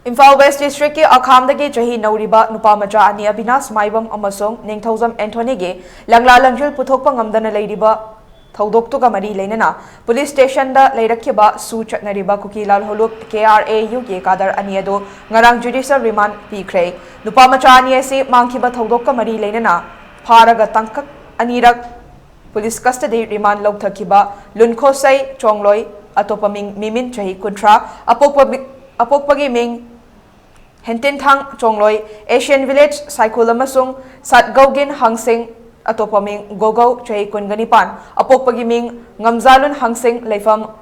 Imphal West District ki Akhamdagi chahi nauriba nupa macha ani Avinash maibam amasong Ningthauzam Anthony ge langla langjul puthokpa ngamdana leiriba thaudoktuga mari leinana police station da leirakhiba su chatnariba kukilal holuk KRA ge cadre ani ado ngarang judicial remand pikhre nupa macha ani se mangkhiba thaudokka mari leinana pharaga tangkak anirak police custody remand lawthakiba lunkhosai chongloi atopaming mimin chahi kuntra apokpagi ming Hentin Thang Chongloi, Asian Village, Cycle Amasung, Sat Gaugin Hangsing, Atopaming Gogo, Chay Kunganipan, Apokpagiming, Ngamzalun Hangsing, Leifam,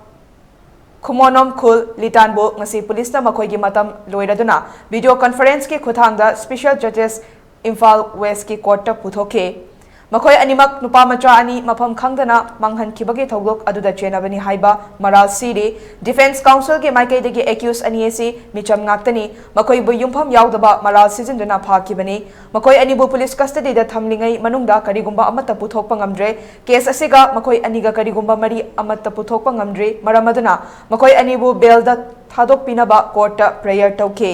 Kumonom Kul, Litanbo, Ngasi Police na Makoygi Matam, Loiraduna, Video Conference ki Kuthangda, Special Judges, Imphal West ki Court Puthoke. Makoy animak nupa macha ani mapam khangdana mangkhibaga thogok aduda chenabani haiba maral siri Defense Council ke maikai degi accused ani ase micham ngaktani makoy bu yumpham yaudaba maral sizinduna phakibani makoy ani bu police custody da thamlingai manungda karigumba amata puthokpa ngamdre case asiga makoy aniga karigumba mari amata puthokpa ngamdre maramaduna makoy ani bu bail da thadok pinaba court prayer tauke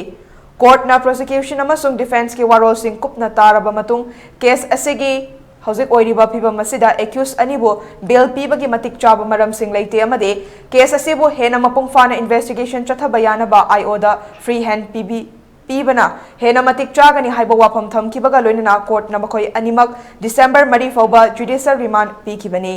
court na prosecution amasung defense ke warol sing kupna taraba matung case asigi Hauzik oiriba piba masida accused anibo bail pibagi matik chaba maram sing leite amade case asibo hena mapung fana investigation chathabayana ba IO da free hand pibana hena matik chagani haiba wapam thamkibaga loinana court na makoy animak December mari fauba judicial remand pikibani